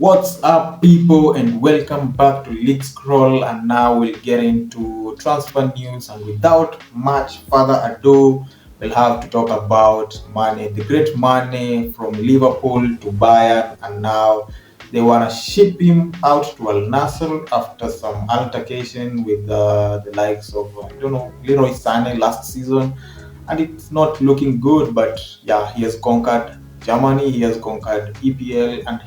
What's up, people, and welcome back to League Scroll. And now we'll get into transfer news. And without much further ado, we'll have to talk about Mane, the great Mane from Liverpool to Bayern, and now they want to ship him out to Al Nassr after some altercation with the likes of Leroy Sané last season, and it's not looking good. But yeah, he has conquered Germany, he has conquered EPL, and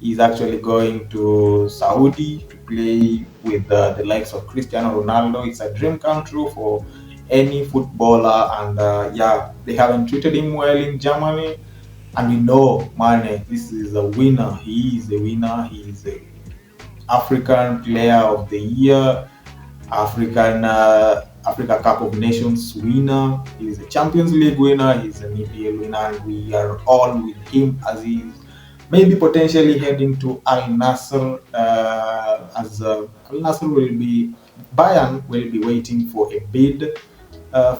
he's actually going to Saudi to play with the likes of Cristiano Ronaldo. It's a dream come true for any footballer, and yeah, they haven't treated him well in Germany. And we know Mane, this is a winner. He is a winner. He is a African Player of the Year, Africa Cup of Nations winner. He's a Champions League winner. He's an EPL winner, and we are all with him as he's maybe potentially heading to Al Nassr. As Al Nassr will be, Bayern will be waiting for a bid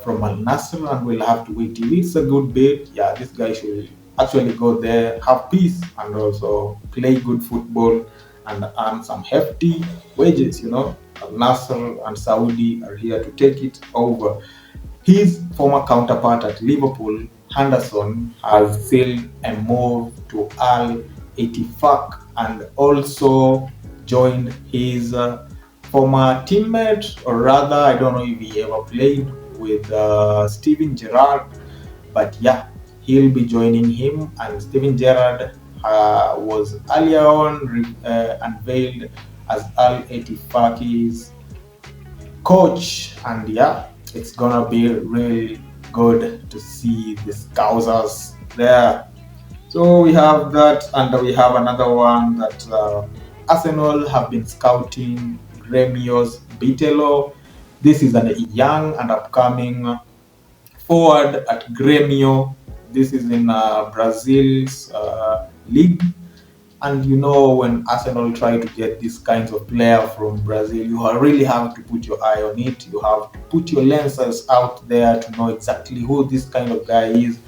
from Al Nassr, and we'll have to wait till it's a good bid. Yeah, this guy should actually go there, have peace, and also play good football and earn some hefty wages. Al Nassr and Saudi are here to take it over. His former counterpart at Liverpool, Henderson, has sealed a move to Al Ettifaq and also joined his former teammate, or rather, I don't know if he ever played with Steven Gerrard, but yeah, he'll be joining him. And Steven Gerrard was earlier on unveiled as Al Ettifaq's coach, and yeah, it's gonna be really good to see the Scousers there. So we have that, and we have another one that Arsenal have been scouting Gremio's Bitello. This is a young and upcoming forward at Gremio. This is in Brazil's league. And when Arsenal try to get these kinds of player from Brazil, you really have to put your eye on it. You have to put your lenses out there to know exactly who this kind of guy is.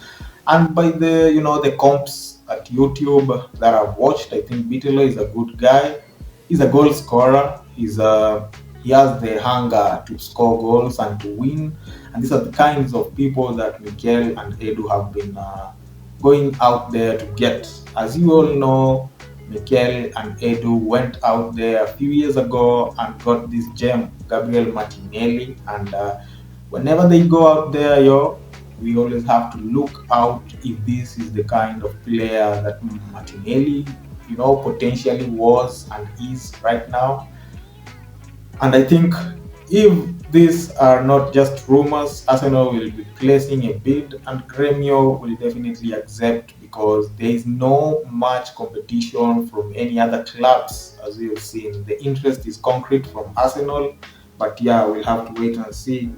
And by the comps at YouTube that I've watched, I think Bitello is a good guy. He's a goal scorer. He has the hunger to score goals and to win. And these are the kinds of people that Mikel and Edu have been going out there to get. As you all know, Mikel and Edu went out there a few years ago and got this gem, Gabriel Martinelli. And whenever they go out there, we always have to look out if this is the kind of player that Martinelli, potentially was and is right now. And I think if these are not just rumors, Arsenal will be placing a bid, and Gremio will definitely accept, because there is no much competition from any other clubs. As we have seen, the interest is concrete from Arsenal, but yeah, we'll have to wait and see.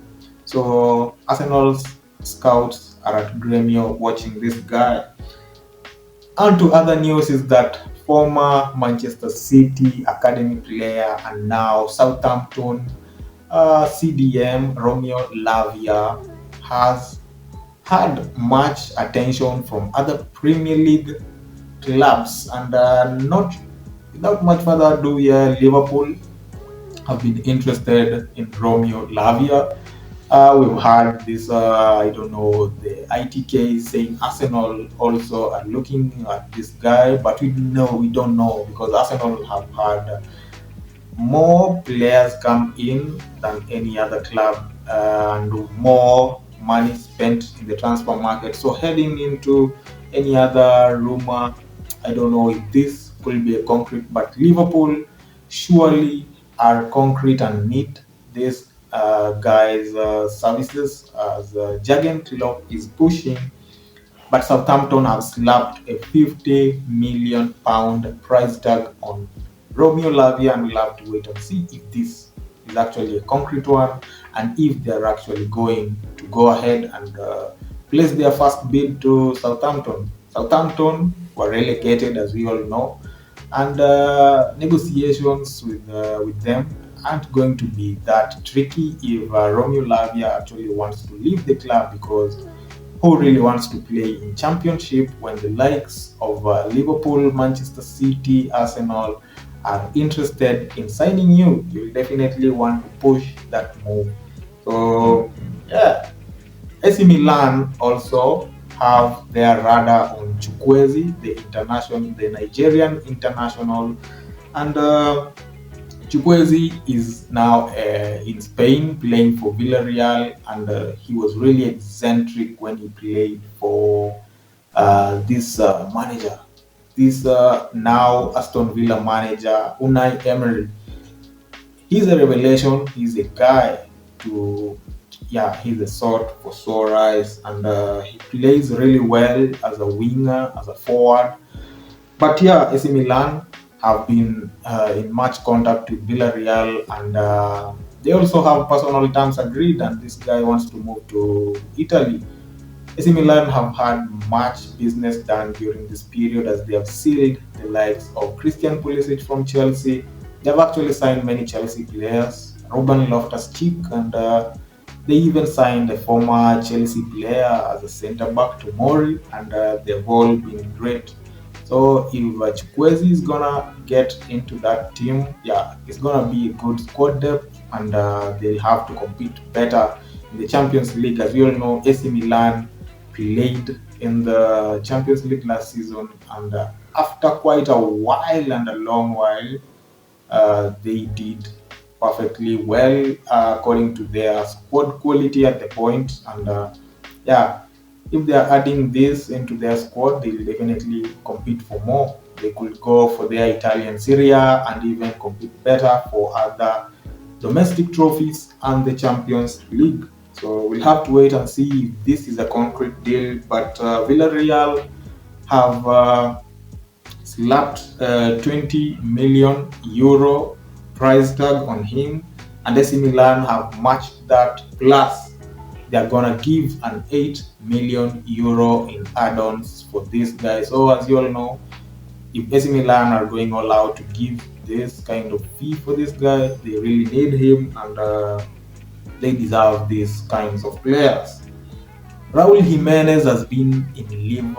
So Arsenal's scouts are at Gremio watching this guy. And to other news is that former Manchester City academy player and now Southampton CDM Romeo Lavia has had much attention from other Premier League clubs, and not without much further ado, yeah, Liverpool have been interested in Romeo Lavia. We've had this, I don't know, the ITK saying Arsenal also are looking at this guy, but we don't know, because Arsenal have had more players come in than any other club, and more money spent in the transfer market. So heading into any other rumor, I don't know if this could be a concrete, but Liverpool surely are concrete and need this guy's services, as Jurgen Klopp is pushing. But Southampton have slapped a £50 million price tag on Romeo Lavia, and we'll have to wait and see if this is actually a concrete one, and if they're actually going to go ahead and place their first bid to Southampton. Southampton were relegated, as we all know, and negotiations with them aren't going to be that tricky if Romeo Lavia actually wants to leave the club, because who really wants to play in championship when the likes of Liverpool, Manchester City, Arsenal are interested in signing you? You'll definitely want to push that move. So yeah, AC Milan also have their radar on Chukwueze, the Nigerian international, and Chukwueze is now in Spain playing for Villarreal, and he was really eccentric when he played for this manager, this now Aston Villa manager, Unai Emery. He's a revelation. He's a guy to, yeah, he's a sort for sore eyes, and he plays really well as a winger, as a forward. But yeah, AC Milan have been in much contact with Villarreal, and they also have personal terms agreed. And this guy wants to move to Italy. AC Milan have had much business done during this period as they have sealed the likes of Christian Pulisic from Chelsea. They have actually signed many Chelsea players, Ruben Loftus-Cheek, and they even signed a former Chelsea player as a centre back to Mori, and they've all been great. So if Chukwueze is gonna get into that team, yeah, it's gonna be a good squad depth, and they have to compete better in the Champions League. As we all know, AC Milan played in the Champions League last season, and after quite a while and a long while, they did perfectly well according to their squad quality at the point. And yeah, if they are adding this into their squad, they will definitely compete for more. They could go for their Italian Serie A and even compete better for other domestic trophies and the Champions League. So we'll have to wait and see if this is a concrete deal. But Villarreal have slapped 20 million euro price tag on him, and AC Milan have matched that, plus they're gonna give an 8 million euro in add-ons for this guy. So as you all know, if AC Milan are going all out to give this kind of fee for this guy, they really need him, and they deserve these kinds of players. Raul Jimenez has been in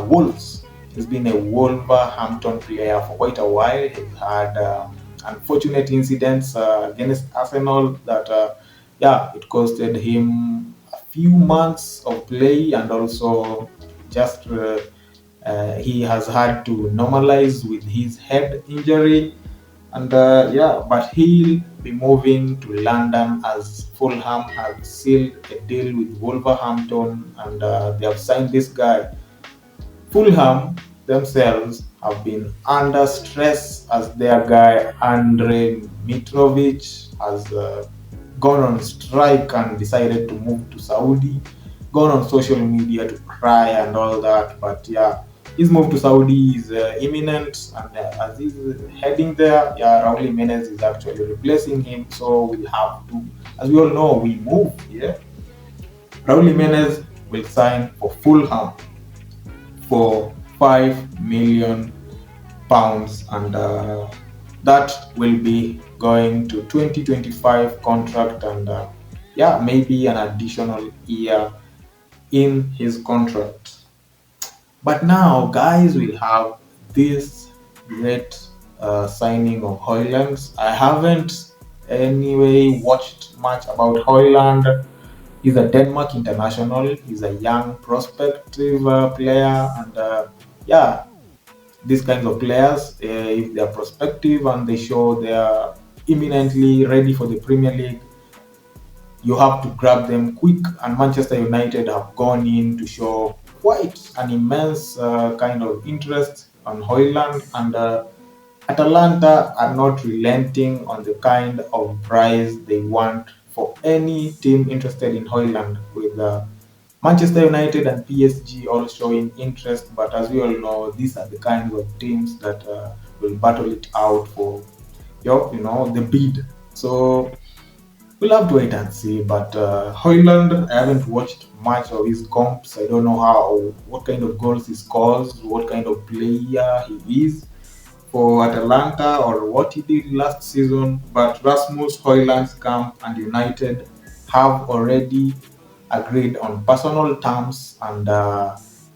Wolves. He's been a Wolverhampton player for quite a while. He's had unfortunate incidents against Arsenal that, yeah, it costed him a few months of play, and also just he has had to normalize with his head injury. And yeah, but he'll be moving to London as Fulham have sealed a deal with Wolverhampton, and they have signed this guy. Fulham themselves have been under stress as their guy Andre Mitrovic has gone on strike and decided to move to Saudi, gone on social media to cry and all that. But yeah, his move to Saudi is imminent, and as he's heading there, yeah, Raul Jimenez is actually replacing him. So we'll have to, as we all know, we move. Yeah, Raul Jimenez will sign for Fulham for £5 million, and that will be going to 2025 contract, and yeah, maybe an additional year in his contract. But now, guys, we have this great signing of Hojlund. I haven't anyway watched much about Hojlund. He's a Denmark international. He's a young prospective player, and yeah, these kinds of players, if they are prospective and they show they are imminently ready for the Premier League, you have to grab them quick. And Manchester United have gone in to show quite an immense kind of interest on Hojlund, and Atalanta are not relenting on the kind of price they want for any team interested in Hojlund, with Manchester United and PSG all showing interest. But as we all know, these are the kinds of teams that will battle it out for the bid. So we'll have to wait and see. But Hojlund, I haven't watched much of his comps. I don't know what kind of goals he scores, what kind of player he is for Atalanta, or what he did last season. But Rasmus Hojlund's camp and United have already agreed on personal terms, and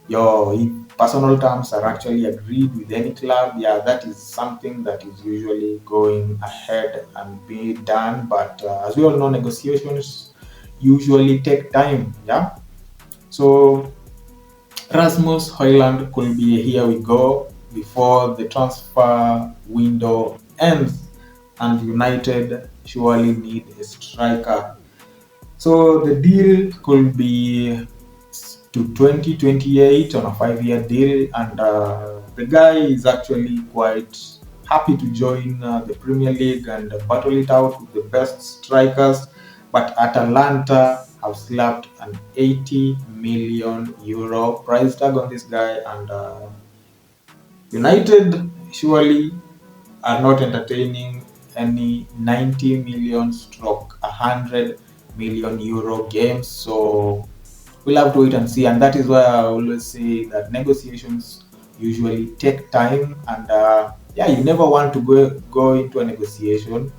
your if personal terms are actually agreed with any club, yeah, that is something that is usually going ahead and be done. But as we all know, negotiations usually take time. Yeah, so Rasmus Hojlund could be here we go before the transfer window ends, and United surely need a striker. So the deal could be to 2028 on a 5-year deal, and the guy is actually quite happy to join the Premier League and battle it out with the best strikers. But Atalanta have slapped an 80 million euro price tag on this guy, and United surely are not entertaining any 90 million stroke 100 million euro games. So we'll have to wait and see. And that is why I always say that negotiations usually take time. And yeah, you never want to go into a negotiation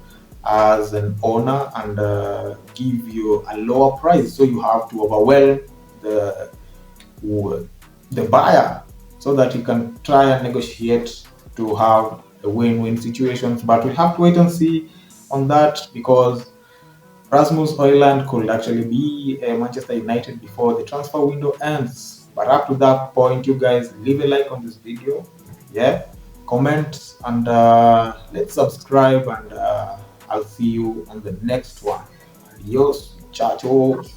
as an owner and give you a lower price. So you have to overwhelm the the buyer so that you can try and negotiate to have a win-win situations. But we'll have to wait and see on that, because Rasmus Hojlund could actually be Manchester United before the transfer window ends. But up to that point, you guys leave a like on this video, yeah, comment, and let's subscribe, and I'll see you on the next one. Adios, chachos.